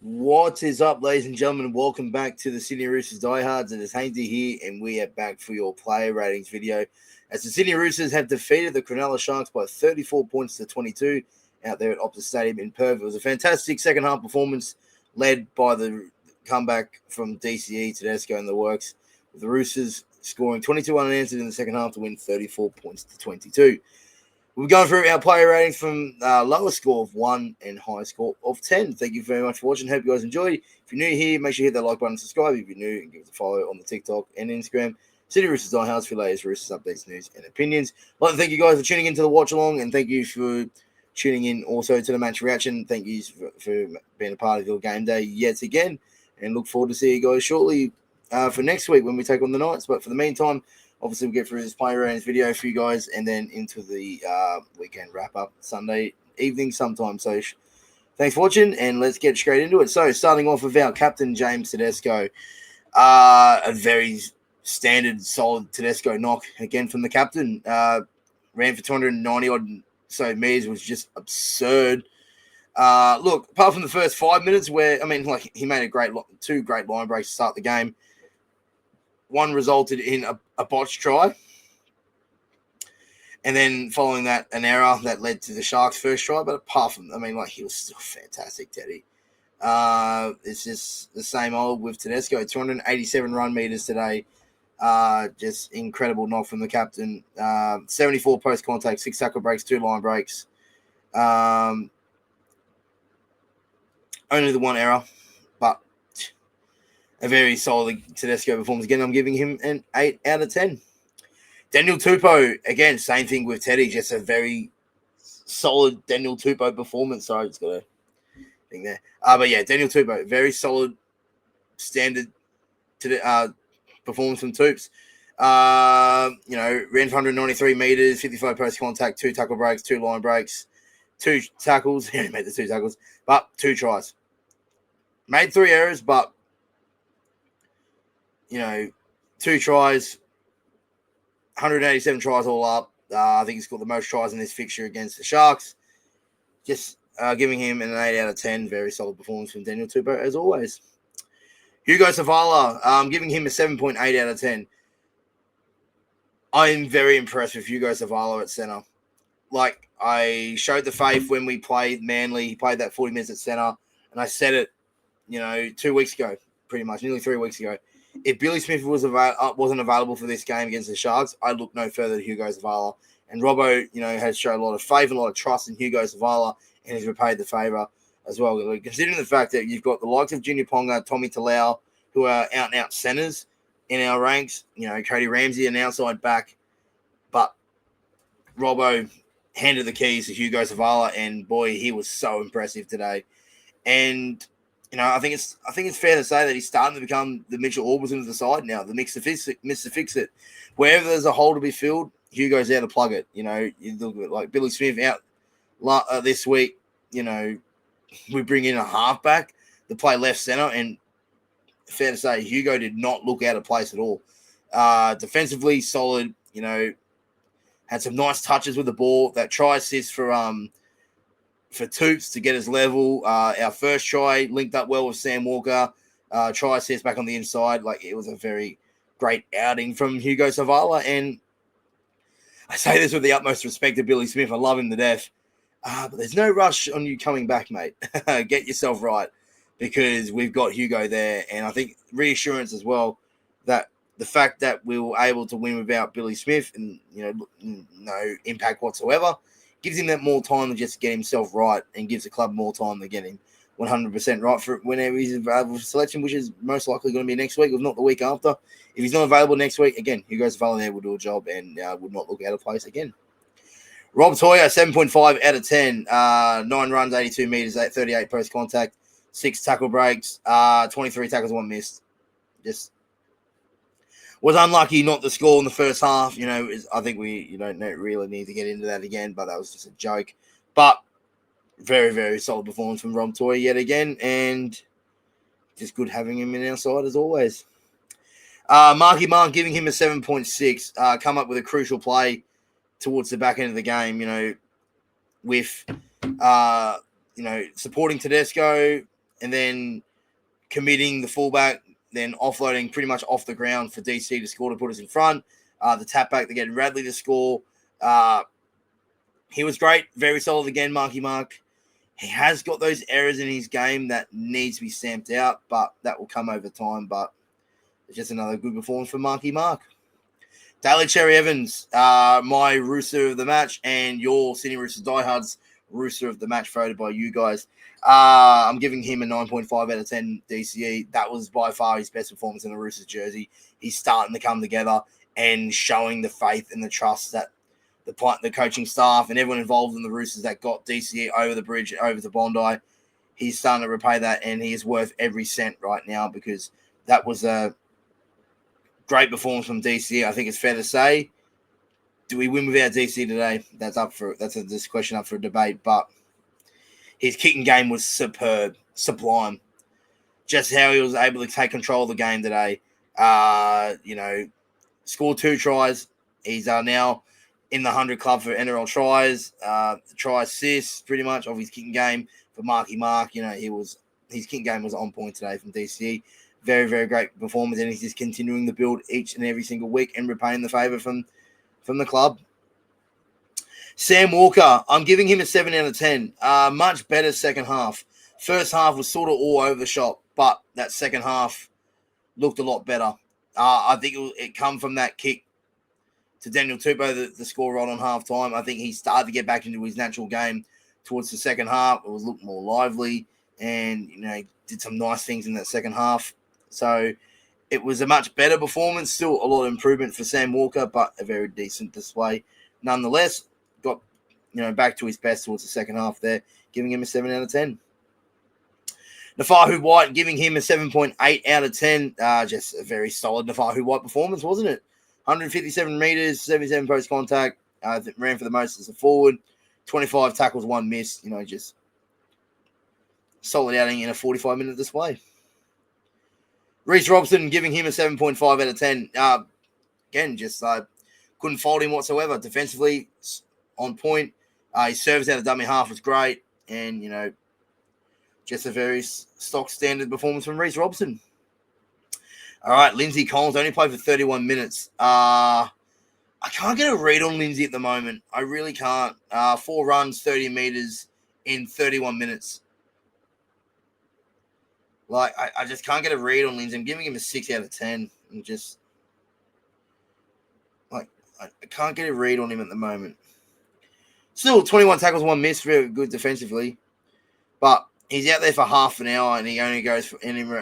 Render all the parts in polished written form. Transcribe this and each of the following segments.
What is up, ladies and gentlemen? Welcome back to the Sydney Roosters Diehards. It is Hainsey here, and we are back for your player ratings video. As the Sydney Roosters have defeated the Cronulla Sharks by 34 points to 22 out there at Optus Stadium in Perth. It was a fantastic second half performance led by the comeback from DCE, Tedesco, and the works, with the Roosters scoring 22 unanswered in the second half to win 34 points to 22. We've gone through our player ratings from lowest score of 1 and highest score of 10. Thank you very much for watching. Hope you guys enjoyed. If you're new here, make sure you hit that like button and subscribe. If you're new, give us a follow on the TikTok and Instagram. Sydney Roosters Diehards for latest Roosters updates, news, and opinions. I'd like to thank you guys for tuning into the watch along, and thank you for tuning in also to the match reaction. Thank you for being a part of your game day yet again, and look forward to seeing you guys shortly for next week when we take on the Knights. But for the meantime, obviously, we'll get through this player ratings video for you guys and then into the weekend wrap-up Sunday evening sometime. So thanks for watching, and let's get straight into it. So starting off with our captain, James Tedesco. A very standard, solid Tedesco knock again from the captain. Ran for 290-odd so meters, was just absurd. Look, apart from the first 5 minutes where, he made two great line breaks to start the game. One resulted in a botched try. And then following that, an error that led to the Sharks' first try. But apart from, he was still fantastic, Teddy. It's just the same old with Tedesco. 287 run meters today. Just incredible knock from the captain. 74 post contact, 6 tackle breaks, 2 line breaks. Only the one error, but a very solid Tedesco performance. Again, I'm giving him an 8 out of 10. Daniel Tupou, again, same thing with Teddy, just a very solid Daniel Tupou performance. Sorry, just got a thing there. But yeah, Daniel Tupou, very solid standard performance from Tupes. Ran for 193 meters, 55 post contact, 2 tackle breaks, 2 line breaks, 2 tackles. He only made the 2 tackles, but 2 tries. Made 3 errors, but 2 tries, 187 tries all up. I think he's got the most tries in this fixture against the Sharks. Just giving him an 8 out of 10. Very solid performance from Daniel Tupou, as always. Hugo Savala, I'm giving him a 7.8 out of 10. I'm very impressed with Hugo Savala at centre. Like, I showed the faith when we played Manly. He played that 40 minutes at centre, and I said it, 2 weeks ago, pretty much, nearly 3 weeks ago. If Billy Smith wasn't available for this game against the Sharks, I'd look no further than Hugo Savala. And Robbo, has shown a lot of faith and a lot of trust in Hugo Savala, and he's repaid the favour as well. Considering the fact that you've got the likes of Junior Ponga, Tommy Talau, who are out-and-out centres in our ranks, Cody Ramsey, an outside back, but Robbo handed the keys to Hugo Savala, and boy, he was so impressive today. And I think it's fair to say that he's starting to become the Mitchell Orbison of the side now, the Mr. Fix-It. Wherever there's a hole to be filled, Hugo's there to plug it. You look at like Billy Smith out this week. We bring in a halfback to play left centre, and fair to say Hugo did not look out of place at all. Defensively solid. Had some nice touches with the ball. That try assist for Toots to get his level. Our first try linked up well with Sam Walker. Try assist back on the inside. Like, it was a very great outing from Hugo Savala. And I say this with the utmost respect to Billy Smith. I love him to death. But there's no rush on you coming back, mate. Get yourself right, because we've got Hugo there. And I think reassurance as well that the fact that we were able to win without Billy Smith and, no impact whatsoever, gives him that more time to just get himself right, and gives the club more time to get him 100% right for whenever he's available for selection, which is most likely going to be next week, if not the week after. If he's not available next week, again, Hugo Savala there will do a job and would not look out of place again. Rob Toya, 7.5 out of 10. 9 runs, 82 metres, 38 post contact, 6 tackle breaks, 23 tackles, 1 missed. Just was unlucky not to score in the first half. I think we don't really need to get into that again, but that was just a joke. But very, very solid performance from Rob Toya yet again, and just good having him in our side as always. Marky Mark giving him a 7.6. Come up with a crucial play towards the back end of the game, with, supporting Tedesco, and then committing the fullback, then offloading pretty much off the ground for DC to score to put us in front. The tap back to get Radley to score. He was great, very solid again, Marky Mark. He has got those errors in his game that needs to be stamped out, but that will come over time. But it's just another good performance from Marky Mark. Daly Cherry Evans, my Rooster of the match, and your Sydney Roosters Diehards Rooster of the match, voted by you guys. I'm giving him a 9.5 out of 10 DCE. That was by far his best performance in the Roosters jersey. He's starting to come together and showing the faith and the trust that the coaching staff and everyone involved in the Roosters that got DCE over the bridge, over to Bondi. He's starting to repay that, and he is worth every cent right now because that was a great performance from DCE. I think it's fair to say. Do we win without DCE today? That's this question up for a debate. But his kicking game was superb, sublime. Just how he was able to take control of the game today. Scored 2 tries. He's now in the 100 club for NRL tries, try assists, pretty much of his kicking game for Marky Mark. His kicking game was on point today from DCE. Very, very great performance, and he's just continuing to build each and every single week and repaying the favour from the club. Sam Walker, I'm giving him a 7 out of 10. Much better second half. First half was sort of all over the shop, but that second half looked a lot better. I think it come from that kick to Daniel Tupou, the score right on half-time. I think he started to get back into his natural game towards the second half. It was looked more lively, and he did some nice things in that second half. So it was a much better performance. Still a lot of improvement for Sam Walker, but a very decent display. Nonetheless, got back to his best towards the second half there, giving him a 7 out of 10. Nafahu White, giving him a 7.8 out of 10. Just a very solid Nafahu White performance, wasn't it? 157 metres, 77 post contact. Ran for the most as a forward. 25 tackles, 1 miss. Just solid outing in a 45-minute display. Reece Robson, giving him a 7.5 out of 10. Again, just couldn't fault him whatsoever. Defensively, on point. His service out of dummy half was great. And, just a very stock standard performance from Reece Robson. All right, Lindsay Collins only played for 31 minutes. I can't get a read on Lindsay at the moment. I really can't. 4 runs, 30 metres in 31 minutes. I just can't get a read on Lindsay. I'm giving him a 6 out of 10. And just, I can't get a read on him at the moment. Still, 21 tackles, 1 miss, very good defensively. But he's out there for half an hour, and he only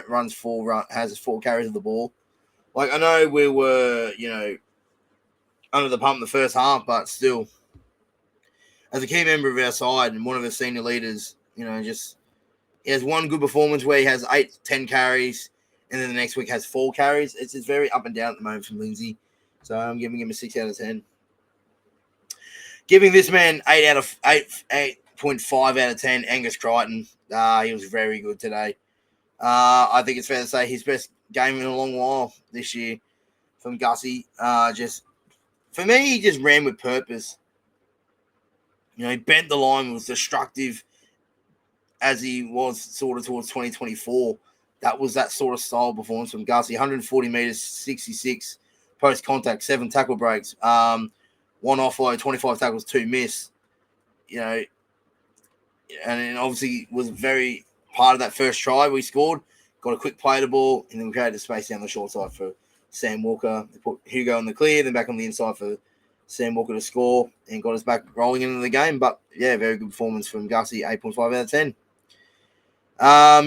runs 4 carries of the ball. I know we were, under the pump in the first half, but still, as a key member of our side and one of our senior leaders, he has one good performance where he has 8-10 carries, and then the next week has 4 carries. It's just very up and down at the moment from Lindsay. So I'm giving him a 6 out of 10. Giving this man 8.5 out of 10, Angus Crichton. He was very good today. I think it's fair to say his best game in a long while this year from Gussie. For me, he just ran with purpose. He bent the line, was destructive as he was sort of towards 2024. That was that sort of style performance from Gussie. 140 metres, 66 post-contact, 7 tackle breaks, 1 offload, 25 tackles, 2 miss. And obviously was very part of that first try we scored. Got a quick play the ball, and then we created space down the short side for Sam Walker. They put Hugo in the clear, then back on the inside for Sam Walker to score, and got us back rolling into the game. But, yeah, very good performance from Gussie, 8.5 out of 10.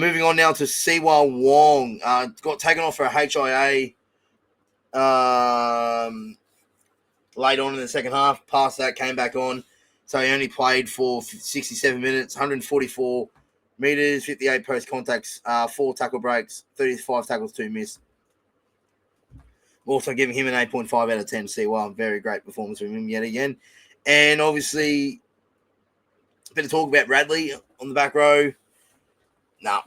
Moving on now to Siwa Wong. Got taken off for a HIA late on in the second half. Past that, came back on. So he only played for 67 minutes, 144 metres, 58 post contacts, 4 tackle breaks, 35 tackles, 2 miss. Also giving him an 8.5 out of 10. Siwa, very great performance from him yet again. And obviously, a bit of talk about Radley on the back row. Nah,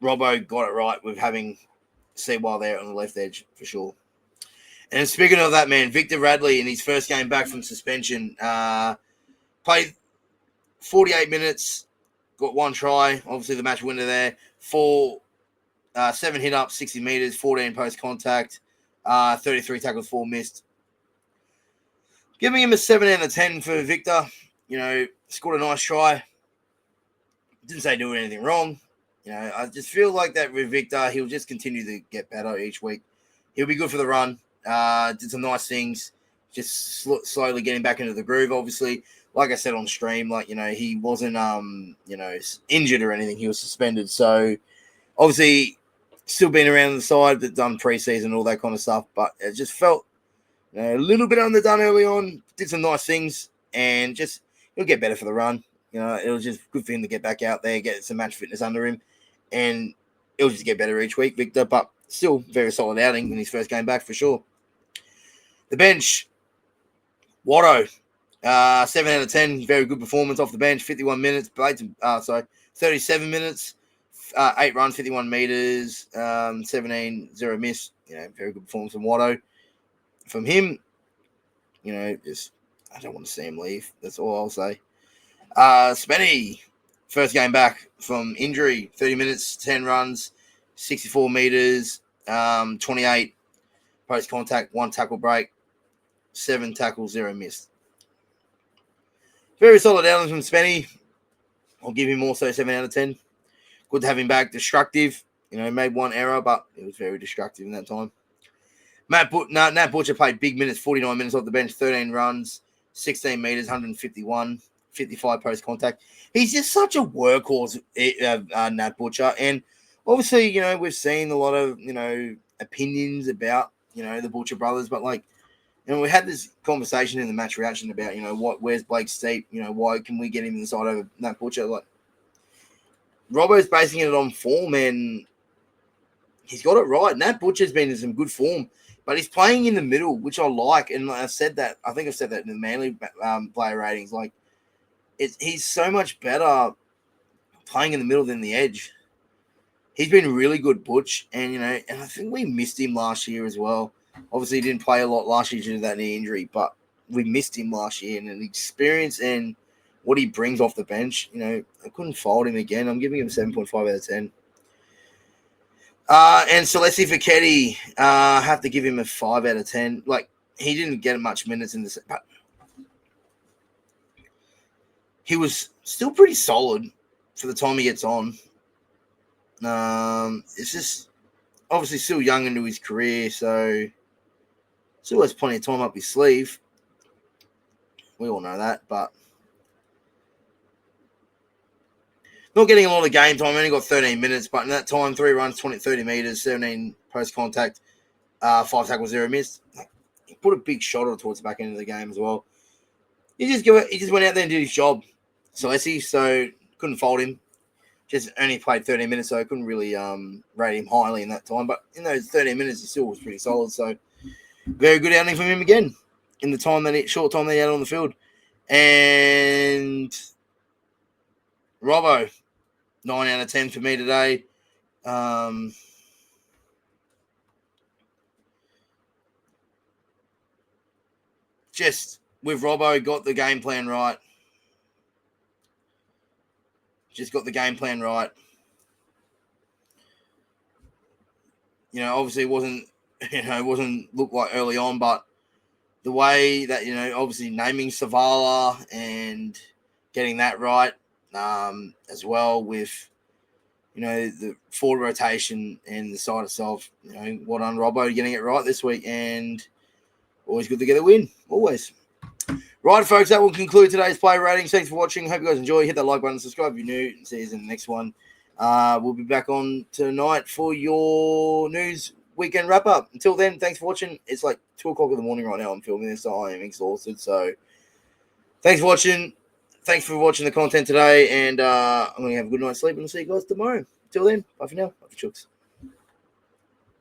Robbo got it right with having Siwa there on the left edge for sure. And speaking of that, man, Victor Radley in his first game back from suspension, played 48 minutes, got 1 try, obviously the match winner there, 7 hit ups, 60 meters, 14 post contact, 33 tackles, 4 missed. Giving him a 7 out of 10 for Victor. Scored a nice try. Didn't say doing anything wrong. I just feel like that with Victor, he'll just continue to get better each week. He'll be good for the run. Did some nice things. Just slowly getting back into the groove, obviously. Like I said on stream, he wasn't, injured or anything. He was suspended. So, obviously, still been around the side, but done preseason, all that kind of stuff. But it just felt a little bit underdone early on. Did some nice things, and just he'll get better for the run. It was just good for him to get back out there, get some match fitness under him, and it'll just get better each week, Victor. But still, very solid outing in his first game back for sure. The bench, Watto, 7 out of 10, very good performance off the bench. 51 minutes, 37 minutes, 8 runs, 51 meters, 17, 0 miss. Very good performance from Watto. From him, I don't want to see him leave. That's all I'll say. Spenny, first game back from injury, 30 minutes, 10 runs, 64 meters, 28 post contact, 1 tackle break, 7 tackles, 0 missed. Very solid outings from Spenny. I'll give him also 7 out of 10. Good to have him back. Destructive. Made 1 error, but it was very destructive in that time. Nat Butcher played big minutes, 49 minutes off the bench, 13 runs, 16 meters, 151, 55 post contact. He's just such a workhorse, Nat Butcher. And obviously, we've seen a lot of, opinions about, the Butcher brothers, but we had this conversation in the match reaction about, where's Blake Steep? Why can we get him inside over Nat Butcher? Robbo's basing it on form, and he's got it right. Nat Butcher's been in some good form, but he's playing in the middle, which I like. And I said that, I think I've said that in the Manly player ratings. He's so much better playing in the middle than the edge. He's been really good, Butch, and and I think we missed him last year as well. Obviously, he didn't play a lot last year due to that knee injury, but we missed him last year, and the experience and what he brings off the bench, I couldn't fault him again. I'm giving him 7.5 out of 10. And Celeste Fiketti, have to give him a 5 out of 10. He didn't get much minutes in this, but he was still pretty solid for the time he gets on. It's just obviously still young into his career, so still has plenty of time up his sleeve. We all know that, but not getting a lot of game time. Only got 13 minutes, but in that time, 3 runs, 30 meters, 17 post contact, 5 tackles, 0 missed. He put a big shot towards the back end of the game as well. He just went out there and did his job. Celeste, so couldn't fault him. Just only played 13 minutes, so I couldn't really rate him highly in that time. But in those 13 minutes, he still was pretty solid. So very good outing from him again in the short time that he had on the field. And Robbo, 9 out of 10 for me today. Just with Robbo, got the game plan right. Obviously it wasn't look like early on, but the way that, obviously naming Savala and getting that right, as well with, the forward rotation and the side itself, well done Robbo getting it right this week, and always good to get a win, always. Right, folks, that will conclude today's player ratings. Thanks for watching. Hope you guys enjoy. Hit that like button, subscribe if you're new, and see you in the next one. We'll be back on tonight for your news weekend wrap-up. Until then, thanks for watching. It's 2 o'clock in the morning right now. I'm filming this, so I am exhausted. So thanks for watching. Thanks for watching the content today, and I'm going to have a good night's sleep, and I'll see you guys tomorrow. Until then, bye for now. Bye for chooks.